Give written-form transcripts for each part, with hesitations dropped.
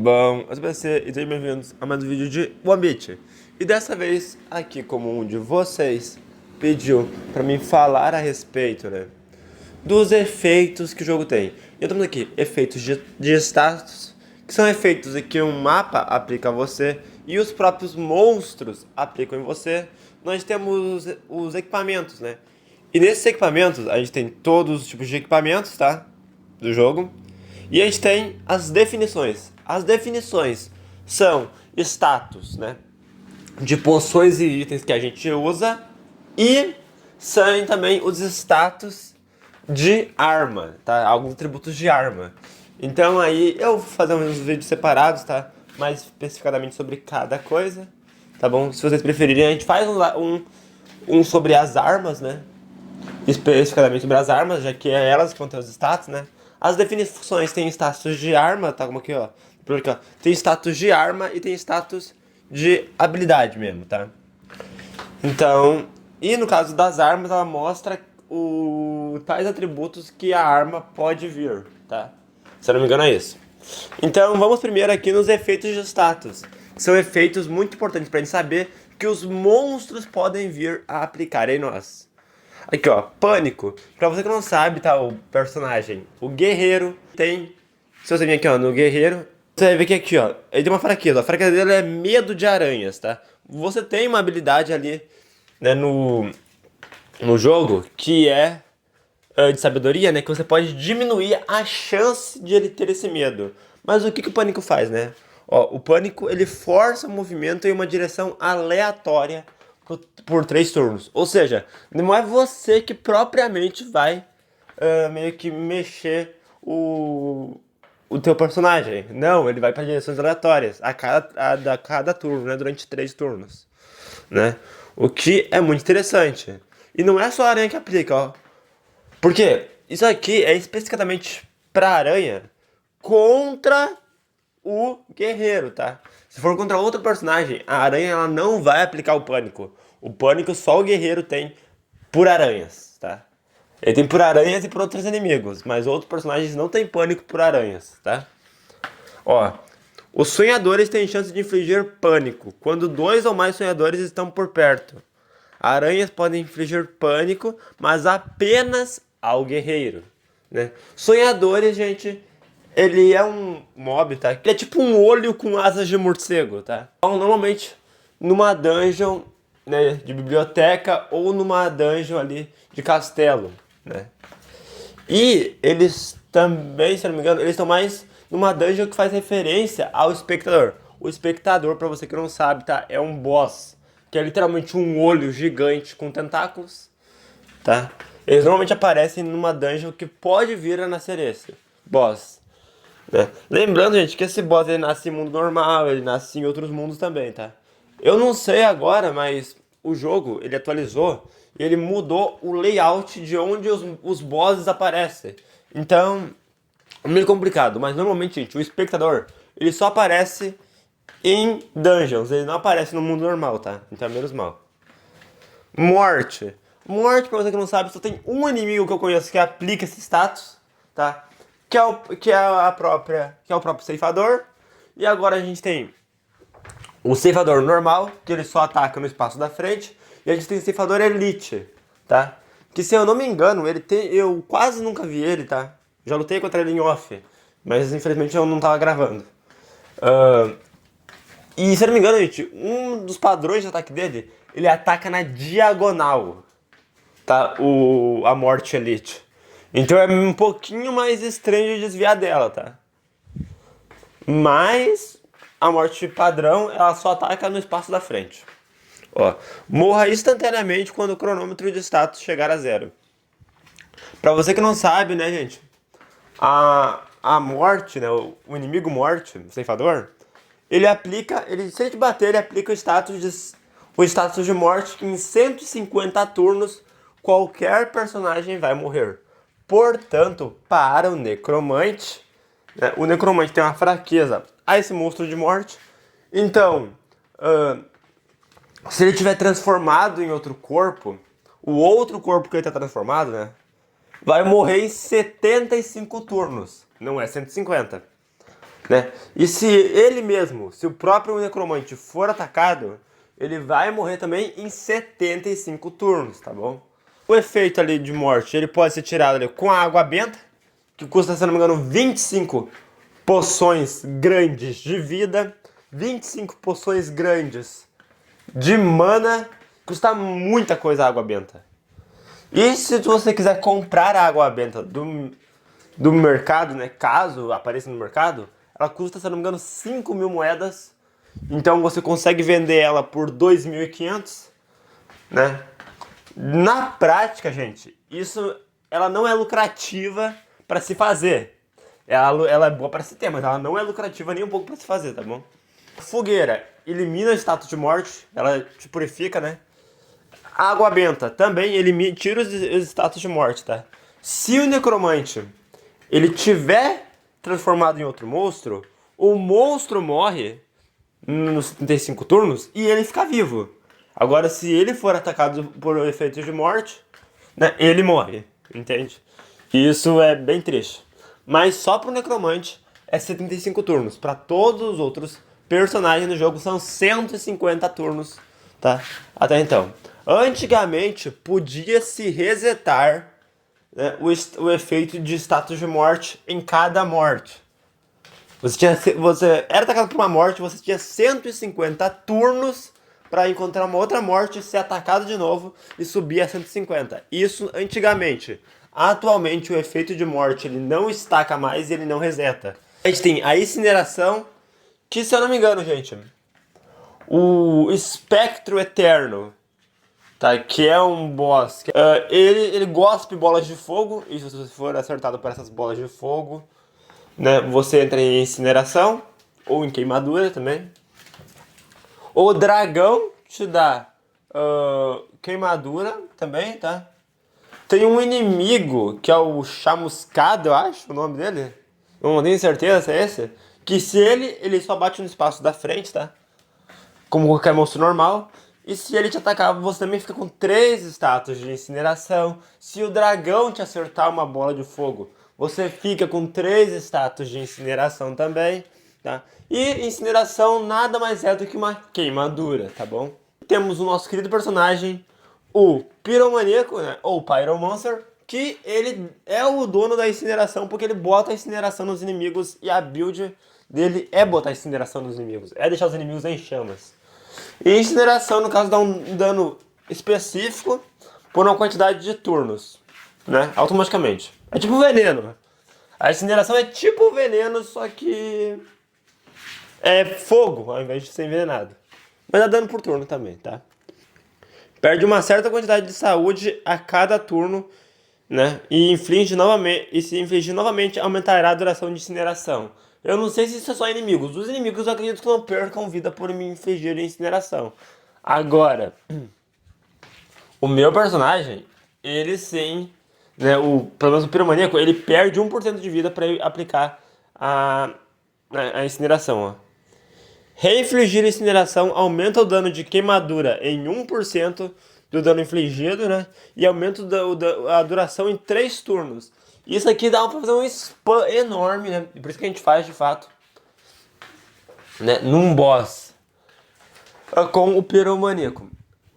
bom? Eu sou o PC e sejam bem-vindos a mais um vídeo de One Beat. E dessa vez, aqui como um de vocês pediu pra mim falar a respeito, né, dos efeitos que o jogo tem. E estamos aqui, efeitos de status, que são efeitos que um mapa aplica a você e os próprios monstros aplicam em você. Nós temos os equipamentos, né? E nesses equipamentos, a gente tem todos os tipos de equipamentos, tá? Do jogo. E a gente tem as definições. As definições são status, né, de poções e itens que a gente usa. E são também os status de arma, tá? Alguns atributos de arma. Então aí eu vou fazer uns vídeos separados, tá? Mais especificadamente sobre cada coisa, tá bom? Se vocês preferirem, a gente faz um sobre as armas, né? Especificadamente sobre as armas, já que é elas que vão ter os status, né? As definições tem status de arma, tá como aqui, ó. Tem status de arma e tem status de habilidade mesmo, tá? Então, e no caso das armas, ela mostra tais atributos que a arma pode vir, tá? Se eu não me engano é isso. Então, vamos primeiro aqui nos efeitos de status. Que são efeitos muito importantes pra gente saber que os monstros podem vir a aplicar em nós. Aqui, ó, pânico. Pra você que não sabe, tá, o personagem, o guerreiro tem... Se você vir aqui, ó, no guerreiro, você vai ver que aqui, ó, ele tem uma fraqueza. A fraqueza dele é medo de aranhas, tá? Você tem uma habilidade ali, né, no jogo, que é de sabedoria, né, que você pode diminuir a chance de ele ter esse medo. Mas o que o pânico faz, né? Ó, o pânico, ele força o movimento em uma direção aleatória por 3 turnos. Ou seja, não é você que propriamente vai meio que mexer o teu personagem. Não, ele vai para direções aleatórias a cada turno, né? Durante 3 turnos, né? O que é muito interessante. E não é só a aranha que aplica, ó. Porque isso aqui é especificamente pra aranha contra o guerreiro, tá? Se for contra outro personagem, a aranha ela não vai aplicar o pânico. O pânico só o guerreiro tem por aranhas, tá? Ele tem por aranhas e por outros inimigos, mas outros personagens não tem pânico por aranhas, tá? Ó, os sonhadores têm chance de infligir pânico quando 2 ou mais sonhadores estão por perto. Aranhas podem infligir pânico, mas apenas ao guerreiro, né? Sonhadores, gente, ele é um mob, tá? Que é tipo um olho com asas de morcego, tá? Então, normalmente, numa dungeon, né, de biblioteca ou numa dungeon ali de castelo, né? E eles também, se não me engano, eles estão mais numa dungeon que faz referência ao espectador. O espectador, pra você que não sabe, tá? É um boss, que é literalmente um olho gigante com tentáculos, tá? Eles normalmente aparecem numa dungeon que pode vir a nascer esse boss, né? Lembrando, gente, que esse boss ele nasce em mundo normal, ele nasce em outros mundos também, tá? Eu não sei agora, mas o jogo ele atualizou e ele mudou o layout de onde os bosses aparecem. Então, é meio complicado, mas normalmente, gente, o espectador ele só aparece em dungeons, ele não aparece no mundo normal, tá? Então é menos mal. Morte. Morte, pra você que não sabe, só tem um inimigo que eu conheço que aplica esse status, tá? Que é o próprio ceifador. E agora a gente tem o ceifador normal, que ele só ataca no espaço da frente. E a gente tem o ceifador elite, tá? Que se eu não me engano, eu quase nunca vi ele, tá? Já lutei contra ele em off, mas infelizmente eu não tava gravando. E se eu não me engano, gente, um dos padrões de ataque dele, ele ataca na diagonal, tá? A morte elite. Então é um pouquinho mais estranho de desviar dela, tá? Mas a morte padrão, ela só ataca no espaço da frente. Ó, morra instantaneamente quando o cronômetro de status chegar a 0. Pra você que não sabe, né, gente? A morte, né? O inimigo morte, o ceifador, se ele te bater, ele aplica o status de morte que em 150 turnos qualquer personagem vai morrer. Portanto, para o necromante, né, o necromante tem uma fraqueza a esse monstro de morte. Então, se ele tiver transformado em outro corpo, o outro corpo que ele está transformado, né, vai morrer em 75 turnos. Não é 150. né? E se ele mesmo, se o próprio necromante for atacado, ele vai morrer também em 75 turnos, tá bom? O efeito ali de morte, ele pode ser tirado ali com a água benta, que custa, se não me engano, 25 poções grandes de vida, 25 poções grandes de mana, custa muita coisa a água benta. E se você quiser comprar a água benta do mercado, né, caso apareça no mercado, ela custa, se não me engano, 5.000 moedas. Então você consegue vender ela por 2.500, né? Na prática, gente, ela não é lucrativa para se fazer. Ela é boa para se ter, mas ela não é lucrativa nem um pouco para se fazer, tá bom? Fogueira elimina o status de morte, ela te purifica, né? A água benta também elimina, tira os status de morte, tá? Se o necromante ele tiver transformado em outro monstro, o monstro morre nos 35 turnos e ele fica vivo. Agora, se ele for atacado por efeitos de morte, né, ele morre, entende? E isso é bem triste. Mas só pro necromante é 75 turnos. Para todos os outros personagens do jogo são 150 turnos, tá? Até então. Antigamente podia se resetar, né, o efeito de status de morte em cada morte. Você era atacado por uma morte, você tinha 150 turnos para encontrar uma outra morte, ser atacado de novo e subir a 150. Isso antigamente. Atualmente o efeito de morte ele não estaca mais e ele não reseta. A gente tem a incineração, que se eu não me engano, gente, o espectro eterno, tá? Que é um boss. Ele gospe bolas de fogo, e se você for acertado por essas bolas de fogo, né, você entra em incineração ou em queimadura também. O dragão te dá queimadura também, tá? Tem um inimigo que é o chamuscado, eu acho o nome dele. Eu não tenho certeza se é esse. Que se ele só bate no espaço da frente, tá? Como qualquer monstro normal. E se ele te atacar, você também fica com 3 status de incineração. Se o dragão te acertar uma bola de fogo, você fica com 3 status de incineração também, tá? E incineração nada mais é do que uma queimadura, tá bom? Temos o nosso querido personagem, o Piromaníaco, né? Ou Pyromancer, que ele é o dono da incineração porque ele bota a incineração nos inimigos e a build dele é botar a incineração nos inimigos, é deixar os inimigos em chamas. E incineração, no caso, dá um dano específico por uma quantidade de turnos, né? Automaticamente. É tipo veneno. A incineração é tipo veneno, só que é fogo ao invés de ser envenenado. Mas dá dano por turno também, tá? Perde uma certa quantidade de saúde a cada turno, né? E se infligir novamente, aumentará a duração de incineração. Eu não sei se isso é só inimigos. Os inimigos eu acredito que não percam vida por me infligir incineração. Agora, o meu personagem, ele sim, né? Pelo menos o piromaníaco, ele perde 1% de vida para aplicar a incineração, ó. Reinfligir incineração aumenta o dano de queimadura em 1% do dano infligido, né? E aumenta a duração em 3 turnos. Isso aqui dá pra fazer um spam enorme, né? E por isso que a gente faz de fato, né? Num boss com o piromaníaco.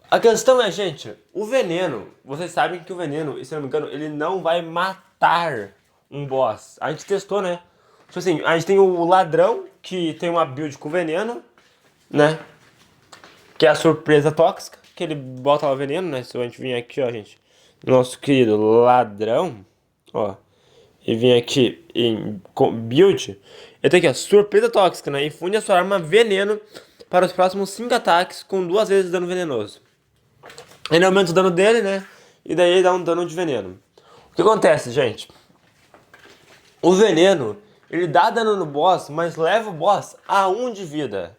A questão é, gente, o veneno, vocês sabem que o veneno, se não me engano, ele não vai matar um boss. A gente testou, né? Tipo assim, a gente tem o ladrão, que tem uma build com veneno, né? Que é a surpresa tóxica, que ele bota lá o veneno, né? Se a gente vir aqui, ó, gente, nosso querido ladrão, ó, e vir aqui em build, ele tem aqui, ó, surpresa tóxica, né? Infunde a sua arma veneno para os próximos 5 ataques com 2 vezes dano venenoso. Ele aumenta o dano dele, né? E daí ele dá um dano de veneno. O que acontece, gente? O veneno, ele dá dano no boss, mas leva o boss a 1 de vida,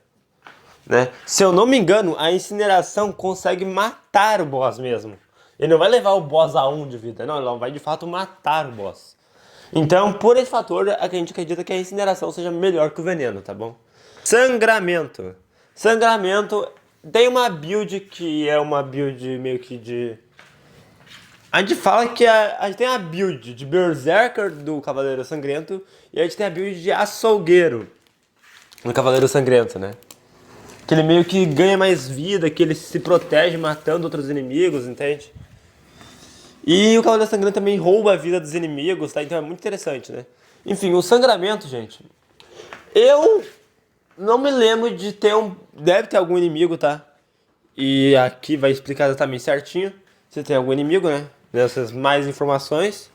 né? Se eu não me engano, a incineração consegue matar o boss mesmo. Ele não vai levar o boss a 1 de vida, não. Ele vai de fato matar o boss. Então, por esse fator, a gente acredita que a incineração seja melhor que o veneno, tá bom? Sangramento. Sangramento tem uma build que é uma build meio que de... A gente fala que a gente tem a build de Berserker do Cavaleiro Sangrento e a gente tem a build de Açougueiro. no Cavaleiro Sangrento, né? Que ele meio que ganha mais vida, que ele se protege matando outros inimigos, entende? E o Cavaleiro Sangrento também rouba a vida dos inimigos, tá? Então é muito interessante, né? Enfim, o sangramento, gente. Eu não me lembro de ter um... Deve ter algum inimigo, tá? E aqui vai explicar exatamente certinho se tem algum inimigo, né? Nessas mais informações.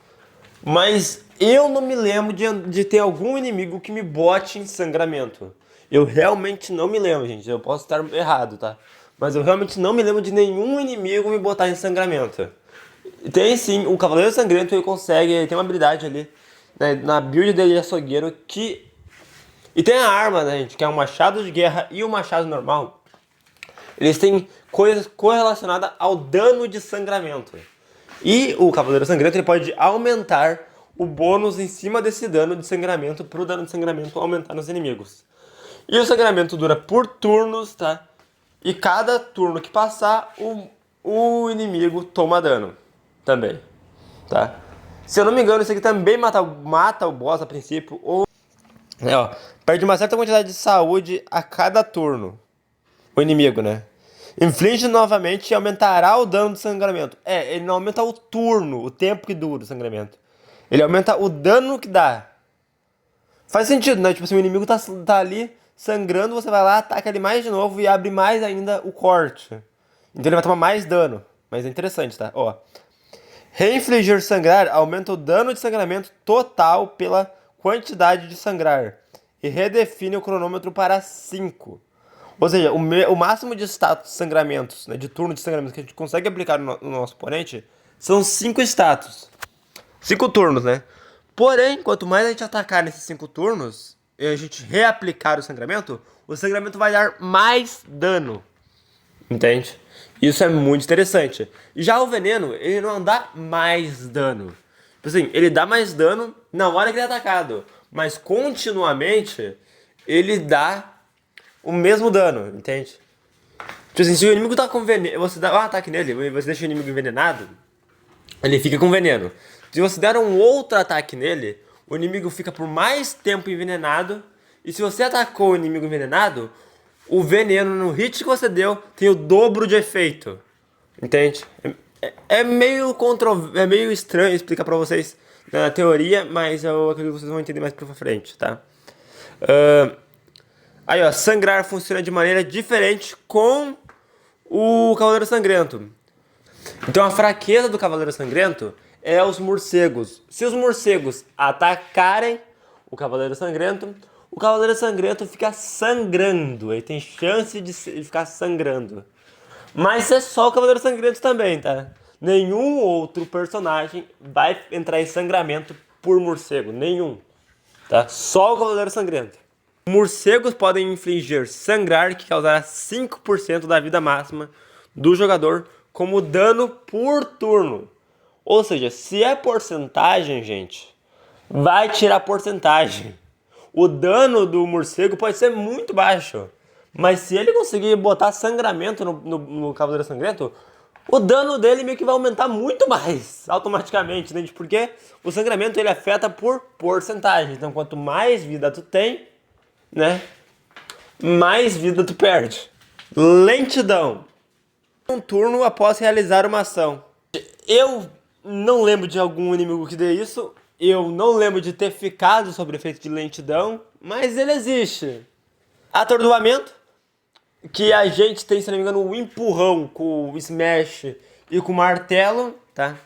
Mas eu não me lembro de ter algum inimigo que me bote em sangramento. Eu realmente não me lembro, gente. Eu posso estar errado, tá? Mas eu realmente não me lembro de nenhum inimigo me botar em sangramento. Tem sim, o Cavaleiro Sangrento ele consegue, ele tem uma habilidade ali, né, na build dele de açougueiro que... E tem a arma, né, gente, que é um machado de guerra e um machado normal. Eles têm coisas correlacionadas ao dano de sangramento. E o Cavaleiro Sangrento ele pode aumentar o bônus em cima desse dano de sangramento para o dano de sangramento aumentar nos inimigos. E o sangramento dura por turnos, tá? E cada turno que passar, o inimigo toma dano também, tá? Se eu não me engano, isso aqui também mata o boss a princípio, ou... ó, perde uma certa quantidade de saúde a cada turno. O inimigo, né? Inflige novamente e aumentará o dano do sangramento. Ele não aumenta o turno, o tempo que dura o sangramento. Ele aumenta o dano que dá. Faz sentido, né? Tipo assim, o inimigo tá ali sangrando, você vai lá, ataca ele mais de novo e abre mais ainda o corte. Então ele vai tomar mais dano. Mas é interessante, tá? Ó. Reinfligir sangrar aumenta o dano de sangramento total pela quantidade de sangrar. E redefine o cronômetro para 5. Ou seja, o máximo de status de sangramentos, né, de turno de sangramento que a gente consegue aplicar no nosso oponente são 5 status. 5 turnos, né? Porém, quanto mais a gente atacar nesses 5 turnos e a gente reaplicar o sangramento vai dar mais dano. Entende? Isso é muito interessante. Já o veneno, ele não dá mais dano. Tipo assim, ele dá mais dano na hora que ele é atacado. Mas continuamente, ele dá o mesmo dano, entende? Tipo assim, se o inimigo tá com veneno, você dá um ataque nele, você deixa o inimigo envenenado, ele fica com veneno. Se você der um outro ataque nele, o inimigo fica por mais tempo envenenado. E se você atacou o inimigo envenenado, o veneno no hit que você deu tem o dobro de efeito. Entende? É meio estranho explicar pra vocês na teoria, mas eu acredito que vocês vão entender mais pra frente, tá? Aí, ó, sangrar funciona de maneira diferente com o Cavaleiro Sangrento. Então a fraqueza do Cavaleiro Sangrento é os morcegos. Se os morcegos atacarem o Cavaleiro Sangrento fica sangrando. Ele tem chance de ficar sangrando. Mas é só o Cavaleiro Sangrento também, tá? Nenhum outro personagem vai entrar em sangramento por morcego. Nenhum. Tá? Só o Cavaleiro Sangrento. Morcegos podem infligir sangrar, que causará 5% da vida máxima do jogador como dano por turno. Ou seja, se é porcentagem, gente, vai tirar porcentagem. O dano do morcego pode ser muito baixo, mas se ele conseguir botar sangramento no Cavaleiro Sangrento, o dano dele meio que vai aumentar muito mais automaticamente, né? Porque o sangramento ele afeta por porcentagem. Então quanto mais vida tu tem, né, mais vida tu perde. Lentidão. Um turno após realizar uma ação. Eu não lembro de algum inimigo que dê isso. Eu não lembro de ter ficado sob efeito de lentidão, mas ele existe. Atordoamento, que a gente tem, se não me engano, o empurrão com o smash e com o martelo, tá?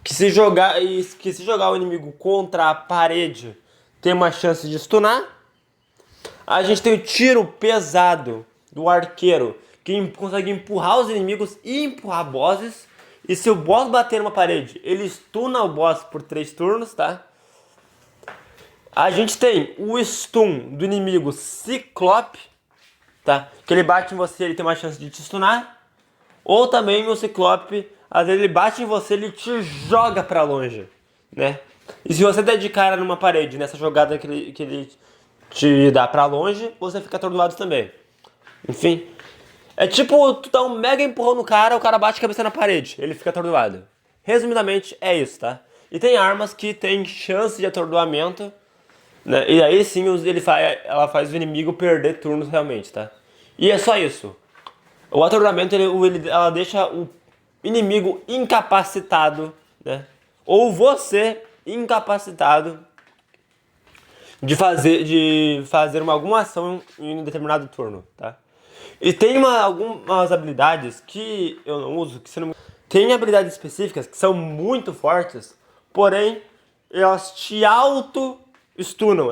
Que se jogar o inimigo contra a parede, tem uma chance de stunar. A gente tem o tiro pesado do arqueiro, que consegue empurrar os inimigos e empurrar bosses. E se o boss bater numa parede, ele stuna o boss por 3 turnos, tá? A gente tem o stun do inimigo Ciclope, tá? Que ele bate em você, ele tem uma chance de te stunar. Ou também o Ciclope, às vezes ele bate em você, ele te joga pra longe, né? E se você der de cara numa parede, nessa jogada que ele te dá pra longe, você fica atordoado também. Enfim, é tipo, tu dá um mega empurrão no cara, o cara bate a cabeça na parede, ele fica atordoado. Resumidamente, é isso, tá? E tem armas que tem chance de atordoamento, né? E aí sim ela faz o inimigo perder turnos realmente, tá? E é só isso. O atordoamento ela deixa o inimigo incapacitado, né? Ou você incapacitado de fazer alguma ação em um determinado turno, tá? E tem algumas habilidades que eu não uso, que você não... Tem habilidades específicas que são muito fortes, porém elas te auto-stunam,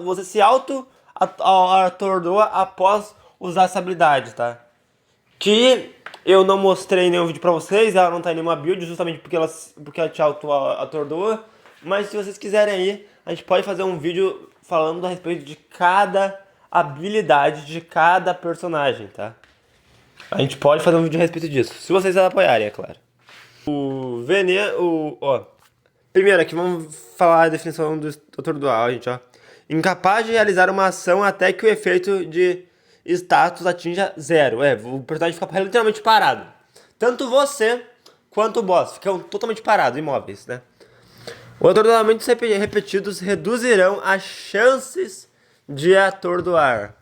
você se auto-atordoa após usar essa habilidade, tá? Que eu não mostrei em nenhum vídeo pra vocês, ela não tá em nenhuma build, justamente porque ela te auto-atordoa. Mas se vocês quiserem aí, a gente pode fazer um vídeo falando a respeito de cada habilidade de cada personagem, tá? A gente pode fazer um vídeo a respeito disso, se vocês apoiarem, é claro. O veneno, primeiro aqui vamos falar a definição do atordoar, gente, ó. Incapaz de realizar uma ação até que o efeito de status atinja zero. O personagem fica literalmente parado. Tanto você quanto o boss ficam totalmente parados, imóveis, né? Os atordoamentos repetidos reduzirão as chances de atordoar.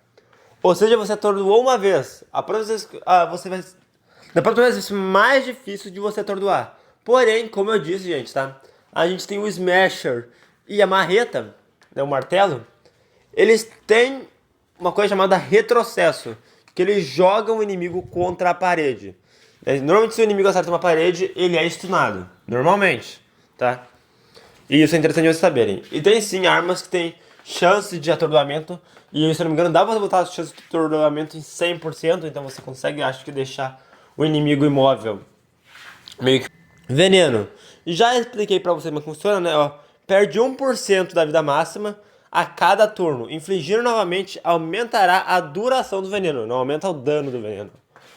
Ou seja, você atordoou uma vez. A próxima vez, na próxima vez vai ser mais difícil de você atordoar. Porém, como eu disse, gente, tá? A gente tem o Smasher e a marreta, né, o martelo. Eles têm uma coisa chamada retrocesso, que eles jogam o inimigo contra a parede. Normalmente, se o inimigo acerta uma parede, ele é stunado. Normalmente, tá? E isso é interessante vocês saberem. E tem sim armas que tem chance de atordoamento. E se eu não me engano, dá pra botar a chance de atordoamento em 100%. Então você consegue, acho que, deixar o inimigo imóvel. Meio que... Veneno. Já expliquei pra vocês como funciona, né? Ó, perde 1% da vida máxima a cada turno. Infligir novamente aumentará a duração do veneno. Não aumenta o dano do veneno.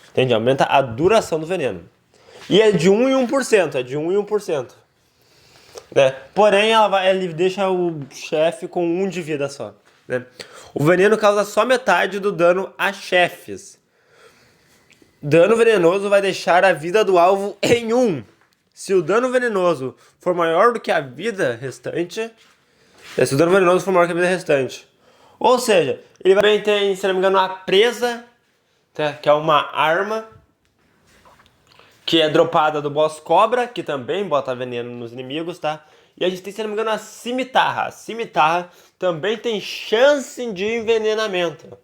Entende? Aumenta a duração do veneno. E é de 1 em 1%. É de 1 em 1%. Né? Porém, ele deixa o chefe com 1 de vida só. Né? O veneno causa só metade do dano a chefes. Dano venenoso vai deixar a vida do alvo em 1. Se o dano venenoso for maior do que a vida restante... Se o dano venenoso for maior que a vida restante. Ou seja, ele vai ter, se não me engano, a presa, tá? Que é uma arma que é dropada do boss cobra, que também bota veneno nos inimigos, tá? E a gente tem, se não me engano, a cimitarra. A cimitarra também tem chance de envenenamento.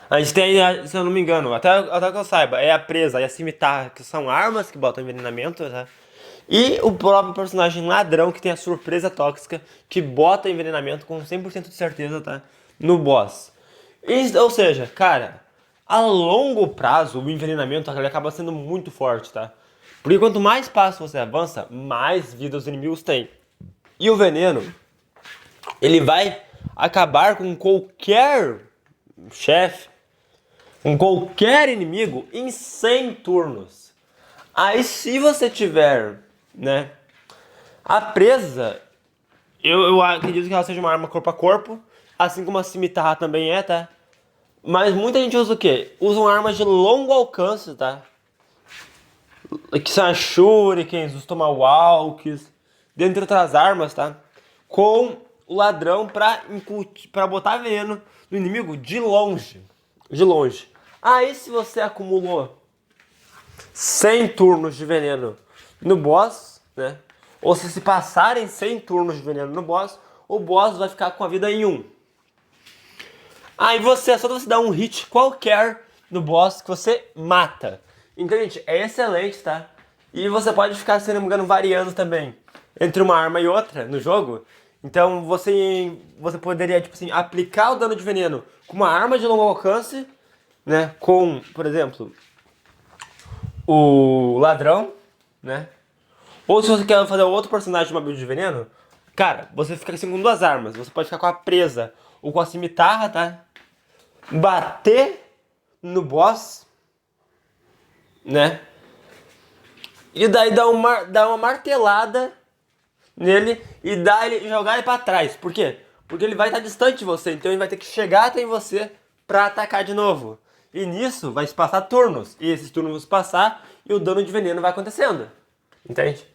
A gente tem, se eu não me engano, até que eu saiba, é a presa e a cimitarra, que são armas que botam envenenamento, tá? E o próprio personagem ladrão, que tem a surpresa tóxica, que bota envenenamento com 100% de certeza, tá? No boss. Ou seja, cara, a longo prazo o envenenamento ele acaba sendo muito forte, tá? Porque quanto mais passo você avança, mais vida os inimigos têm. E o veneno, ele vai acabar com qualquer chefe, com qualquer inimigo em 100 turnos. Aí se você tiver, né, a presa, eu acredito que ela seja uma arma corpo a corpo, assim como a cimitarra também é, tá? Mas muita gente usa o quê? Usam armas de longo alcance, tá? Que são as shurikens, os tomahawks, dentre outras armas, tá? Com o ladrão pra botar veneno no inimigo de longe. De longe. Aí se você acumulou 100 turnos de veneno no boss, né? Ou se passarem 100 turnos de veneno no boss, o boss vai ficar com a vida em 1. Aí é só você dar um hit qualquer no boss que você mata. Então, gente, é excelente, tá? E você pode ficar, se não me engano, variando também entre uma arma e outra no jogo. Então, você poderia, tipo assim, aplicar o dano de veneno com uma arma de longo alcance, né? Com, por exemplo, o ladrão, né? Ou se você quer fazer outro personagem de uma build de veneno, cara, você fica assim com duas armas. Você pode ficar com a presa ou com a cimitarra, tá? Bater no boss, né? E daí dar uma martelada nele e jogar ele pra trás. Por quê? Porque ele vai estar distante de você, então ele vai ter que chegar até você pra atacar de novo. E nisso vai se passar turnos. E esses turnos vão se passar e o dano de veneno vai acontecendo. Entende?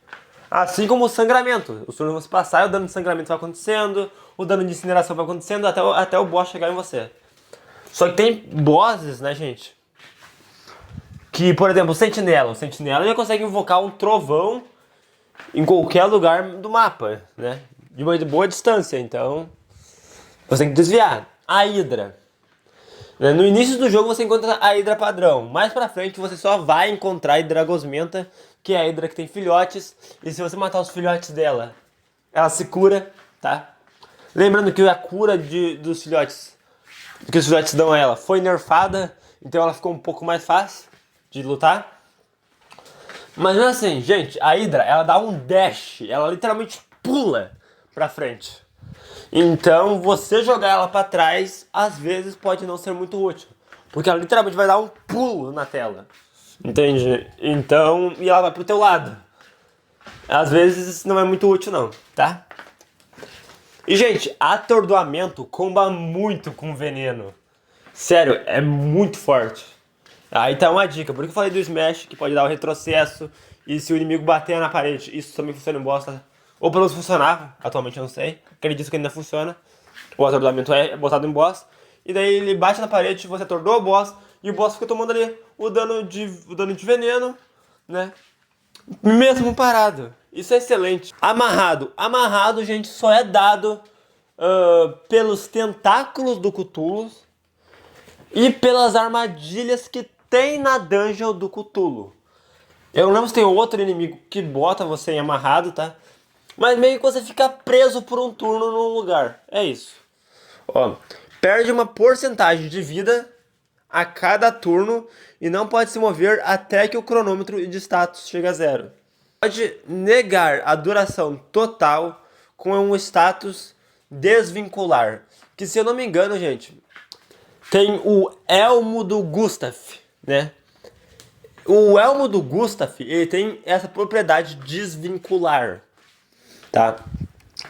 Assim como o sangramento. Os turnos vão se passar e o dano de sangramento vai acontecendo, o dano de incineração vai acontecendo até o boss chegar em você. Só que tem bosses, né, gente? Que, por exemplo, o Sentinela. O Sentinela já consegue invocar um trovão em qualquer lugar do mapa, né? De uma boa distância, então você tem que desviar. A Hydra. No início do jogo você encontra a Hydra padrão. Mais pra frente você só vai encontrar a Hydra gosmenta, que é a Hydra que tem filhotes. E se você matar os filhotes dela, ela se cura, tá? Lembrando que a cura dos filhotes, que os filhotes dão a ela, foi nerfada. Então ela ficou um pouco mais fácil de lutar. Mas não é assim, gente, a Hydra, ela dá um dash. Ela literalmente pula pra frente. Então, você jogar ela pra trás, às vezes pode não ser muito útil. Porque ela literalmente vai dar um pulo na tela. Entende? Então, e ela vai pro teu lado. Às vezes isso não é muito útil não, tá? E, gente, atordoamento comba muito com veneno. Sério, é muito forte. Aí tá uma dica, por que eu falei do Smash, que pode dar o retrocesso, e se o inimigo bater na parede, isso também funciona em boss, tá? Ou pelo menos funcionava, atualmente eu não sei, acredito que ainda funciona. O atordoamento é botado em boss, e daí ele bate na parede, você atordou o boss, e o boss fica tomando ali o dano de veneno, né? Mesmo parado. Isso é excelente. Amarrado. Amarrado, gente, só é dado pelos tentáculos do Cthulhu e pelas armadilhas que tem na dungeon do Cthulhu. Eu não lembro se tem outro inimigo que bota você em amarrado, tá? Mas meio que você fica preso por um turno num lugar. É isso. Ó, perde uma porcentagem de vida a cada turno e não pode se mover até que o cronômetro de status chegue a zero. Pode negar a duração total com um status desvincular. Que, se eu não me engano, gente, tem o Elmo do Gustaf, né? O Elmo do Gustaf, ele tem essa propriedade desvincular, tá?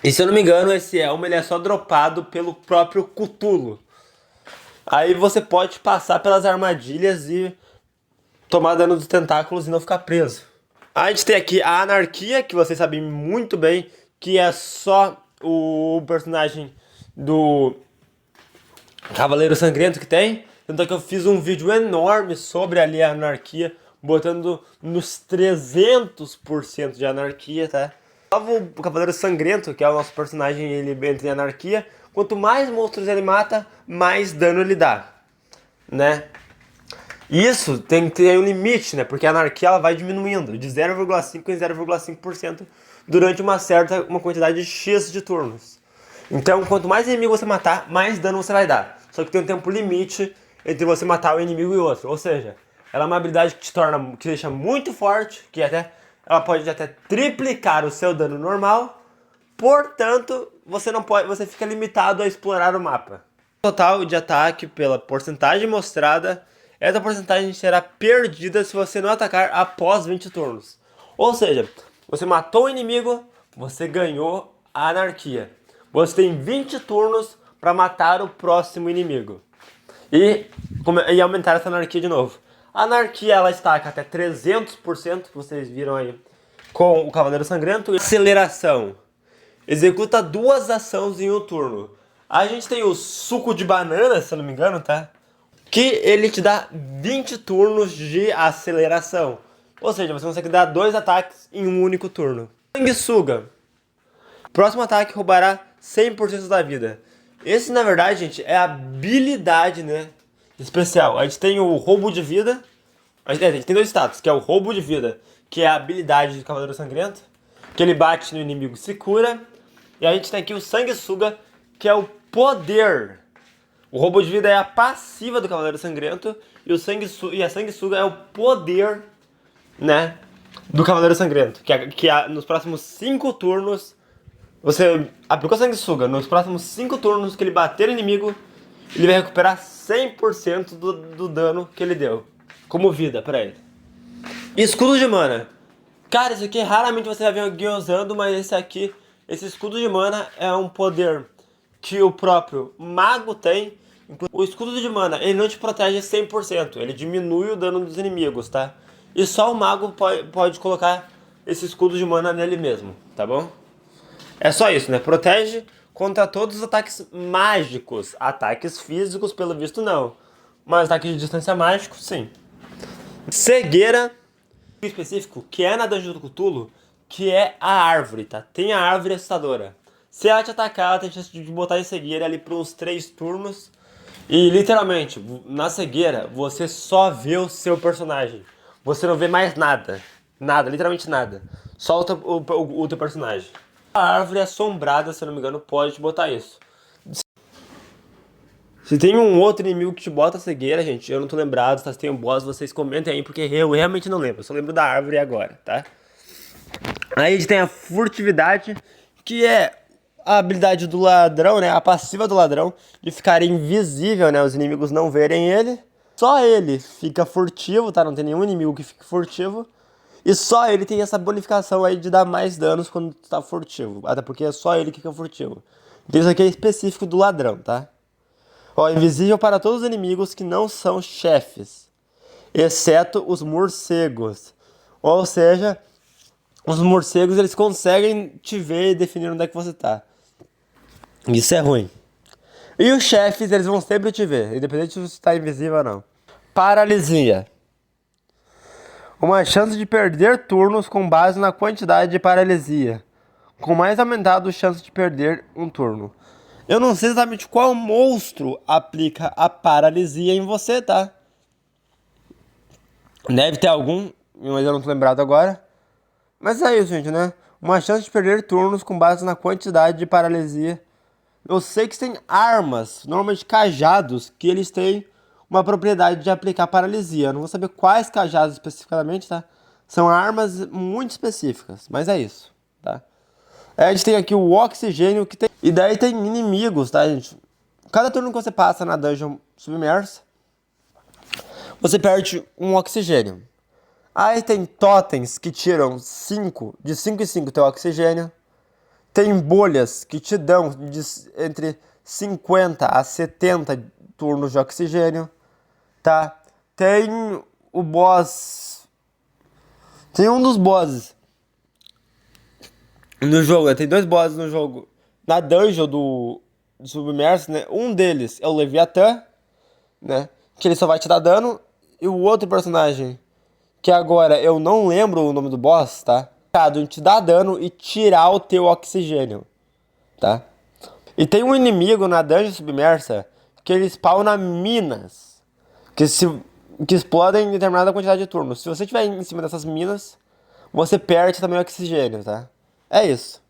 E, se eu não me engano, esse Elmo ele é só dropado pelo próprio Cthulhu. Aí você pode passar pelas armadilhas e tomar dano dos tentáculos e não ficar preso. A gente tem aqui a Anarquia, que vocês sabem muito bem, que é só o personagem do Cavaleiro Sangrento que tem. Tanto é que eu fiz um vídeo enorme sobre ali a Anarquia, botando nos 300% de Anarquia, tá? O Cavaleiro Sangrento, que é o nosso personagem, ele entra em Anarquia. Quanto mais monstros ele mata, mais dano ele dá, né? Isso tem que ter um limite, né? Porque a anarquia ela vai diminuindo de 0,5 em 0,5% durante uma quantidade de X de turnos. Então, quanto mais inimigo você matar, mais dano você vai dar. Só que tem um tempo limite entre você matar um inimigo e outro. Ou seja, ela é uma habilidade que deixa muito forte, ela pode até triplicar o seu dano normal. Portanto, você fica limitado a explorar o mapa. O total de ataque pela porcentagem mostrada, essa porcentagem será perdida se você não atacar após 20 turnos. Ou seja, você matou o inimigo, você ganhou a anarquia. Você tem 20 turnos para matar o próximo inimigo. E aumentar essa anarquia de novo. A anarquia ela estaca até 300%, vocês viram aí, com o Cavaleiro Sangrento. Aceleração. Executa 2 ações em um turno. A gente tem o suco de banana, se eu não me engano, tá? Que ele te dá 20 turnos de aceleração. Ou seja, você consegue dar 2 ataques em um único turno. Sanguessuga. Próximo ataque roubará 100% da vida. Esse, na verdade, gente, é a habilidade, né, especial. A gente tem o roubo de vida. A gente tem 2 status, que é o roubo de vida, que é a habilidade do Cavaleiro Sangrento, que ele bate no inimigo e se cura. E a gente tem aqui o Sanguessuga, que é o poder. O roubo de vida é a passiva do Cavaleiro Sangrento e a Sanguessuga é o poder, né, do Cavaleiro Sangrento. Nos próximos 5 turnos, você aplicou a Sanguessuga, nos próximos 5 turnos que ele bater no inimigo, ele vai recuperar 100% do dano que ele deu, como vida pra ele. Escudo de mana. Cara, isso aqui raramente você vai ver alguém usando, mas esse escudo de mana é um poder que o próprio mago tem. O escudo de mana, ele não te protege 100%, ele diminui o dano dos inimigos, tá? E só o mago pode colocar esse escudo de mana nele mesmo, tá bom? É só isso, né? Protege contra todos os ataques mágicos. Ataques físicos, pelo visto, não. Mas ataques de distância mágico, sim. Cegueira específico, que é na Dungeon do Cthulhu, que é a árvore, tá? Tem a árvore assustadora. Se ela te atacar, ela tem chance de botar em cegueira ali por uns 3 turnos. E literalmente, na cegueira, você só vê o seu personagem. Você não vê mais nada. Nada, literalmente nada. Só o teu personagem. A árvore assombrada, se eu não me engano, pode te botar isso. Se tem um outro inimigo que te bota cegueira, gente, eu não tô lembrado, tá? Se tem um boss, vocês comentem aí, porque eu realmente não lembro. Eu só lembro da árvore agora, tá? Aí a gente tem a furtividade, que é a habilidade do ladrão, né? A passiva do ladrão, de ficar invisível, né? Os inimigos não verem ele. Só ele fica furtivo, tá? Não tem nenhum inimigo que fique furtivo. E só ele tem essa bonificação aí de dar mais danos quando tá furtivo. Até porque é só ele que fica furtivo. Então isso aqui é específico do ladrão, tá? Ó, invisível para todos os inimigos que não são chefes, exceto os morcegos. Ou seja, os morcegos eles conseguem te ver e definir onde é que você tá. Isso é ruim. E os chefes eles vão sempre te ver, independente se você está invisível ou não. Paralisia. Uma chance de perder turnos com base na quantidade de paralisia. Com mais aumentado, chance de perder um turno. Eu não sei exatamente qual monstro aplica a paralisia em você, tá? Deve ter algum, mas eu não tô lembrado agora. Mas é isso, gente, né? Uma chance de perder turnos com base na quantidade de paralisia. Eu sei que tem armas, normalmente cajados, que eles têm uma propriedade de aplicar paralisia. Eu não vou saber quais cajados especificamente, tá? São armas muito específicas, mas é isso, tá? Aí a gente tem aqui o oxigênio que tem. E daí tem inimigos, tá, gente? Cada turno que você passa na dungeon submersa, você perde um oxigênio. Aí tem totens que tiram 5, de 5 em 5 teu oxigênio. Tem bolhas que te dão entre 50 a 70 turnos de oxigênio, tá? Tem o boss. Tem um dos bosses no jogo, né? Tem 2 bosses no jogo. Na dungeon do Submerso, né? Um deles é o Leviatã, né? Que ele só vai te dar dano. E o outro personagem, que agora eu não lembro o nome do boss, tá? Em te dar dano e tirar o teu oxigênio, tá? E tem um inimigo na dungeon submersa que ele spawna minas que explodem em determinada quantidade de turnos. Se você estiver em cima dessas minas, você perde também o oxigênio, tá? É isso.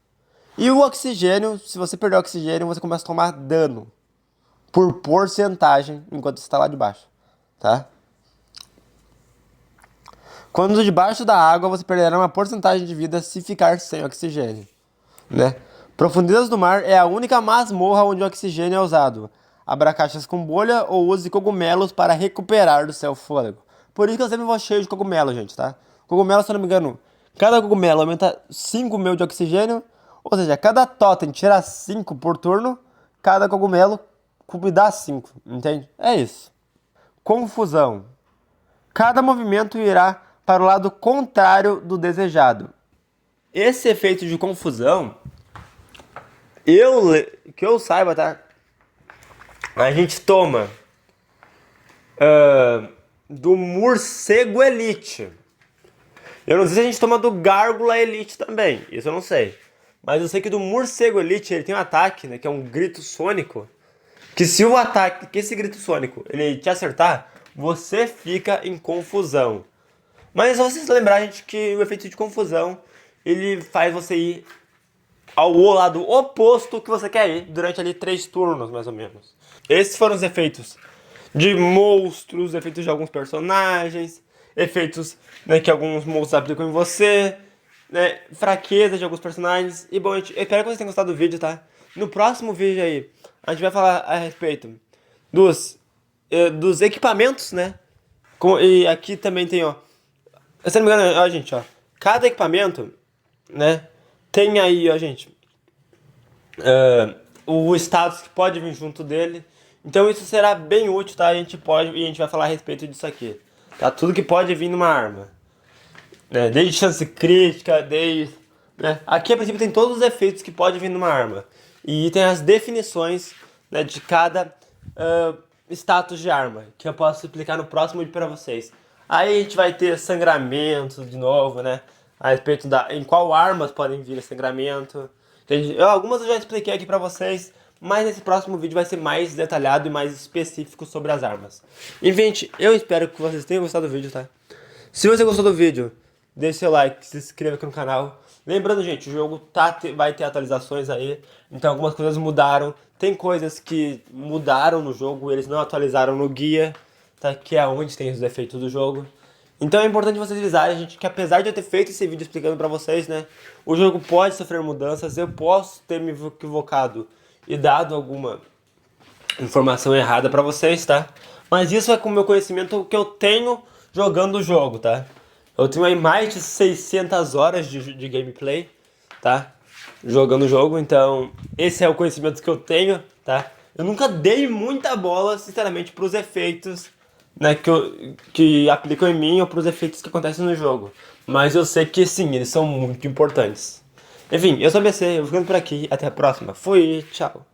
E o oxigênio, se você perder o oxigênio, você começa a tomar dano por porcentagem enquanto você está lá debaixo, tá? Quando debaixo da água, você perderá uma porcentagem de vida se ficar sem oxigênio, né? Profundezas do mar é a única masmorra onde o oxigênio é usado. Abra caixas com bolha ou use cogumelos para recuperar do seu fôlego. Por isso que eu sempre vou cheio de cogumelo, gente, tá? Cogumelo, se eu não me engano, cada cogumelo aumenta 5 mil de oxigênio. Ou seja, cada totem tira 5 por turno, cada cogumelo me dá 5, entende? É isso. Confusão. Cada movimento irá para o lado contrário do desejado. Esse efeito de confusão, que eu saiba, tá? A gente toma do morcego elite. Eu não sei se a gente toma do gárgula elite também, isso eu não sei. Mas eu sei que do morcego elite ele tem um ataque, né, que é um grito sônico. Que se o ataque, que esse grito sônico, ele te acertar, você fica em confusão. Mas só vocês lembrar, gente, que o efeito de confusão, ele faz você ir ao lado oposto que você quer ir durante ali 3 turnos, mais ou menos. Esses foram os efeitos de monstros, efeitos de alguns personagens, efeitos, né, que alguns monstros aplicam em você, né, fraqueza de alguns personagens. E bom, gente, eu espero que vocês tenham gostado do vídeo, tá? No próximo vídeo aí, a gente vai falar a respeito dos equipamentos, né? E aqui também tem, ó, se não me engano, ó, gente, ó, cada equipamento, né, tem aí, ó, gente, o status que pode vir junto dele. Então isso será bem útil, tá? A gente vai falar a respeito disso aqui, tá? Tudo que pode vir numa arma. né? Desde chance crítica, desde... Né? Aqui, a princípio, tem todos os efeitos que pode vir numa arma. E tem as definições, né, de cada status de arma, que eu posso explicar no próximo vídeo pra vocês. Aí a gente vai ter sangramento de novo, né? A respeito em qual armas podem vir sangramento. Algumas eu já expliquei aqui pra vocês, mas nesse próximo vídeo vai ser mais detalhado e mais específico sobre as armas. E, gente, eu espero que vocês tenham gostado do vídeo, tá? Se você gostou do vídeo, deixe seu like, se inscreva aqui no canal. Lembrando, gente, o jogo vai ter atualizações aí, então algumas coisas mudaram. Tem coisas que mudaram no jogo, eles não atualizaram no guia, tá? Que é onde tem os defeitos do jogo. Então é importante vocês avisarem, gente, que apesar de eu ter feito esse vídeo explicando pra vocês, né, o jogo pode sofrer mudanças, eu posso ter me equivocado e dado alguma informação errada pra vocês, tá? Mas isso é com o meu conhecimento que eu tenho jogando o jogo, tá? Eu tenho aí mais de 600 horas de gameplay, tá? Jogando o jogo, então esse é o conhecimento que eu tenho, tá? Eu nunca dei muita bola, sinceramente, pros efeitos, né, que aplicam em mim ou pros efeitos que acontecem no jogo. Mas eu sei que sim, eles são muito importantes. Enfim, eu sou a BC, eu vou ficando por aqui, até a próxima. Fui, tchau.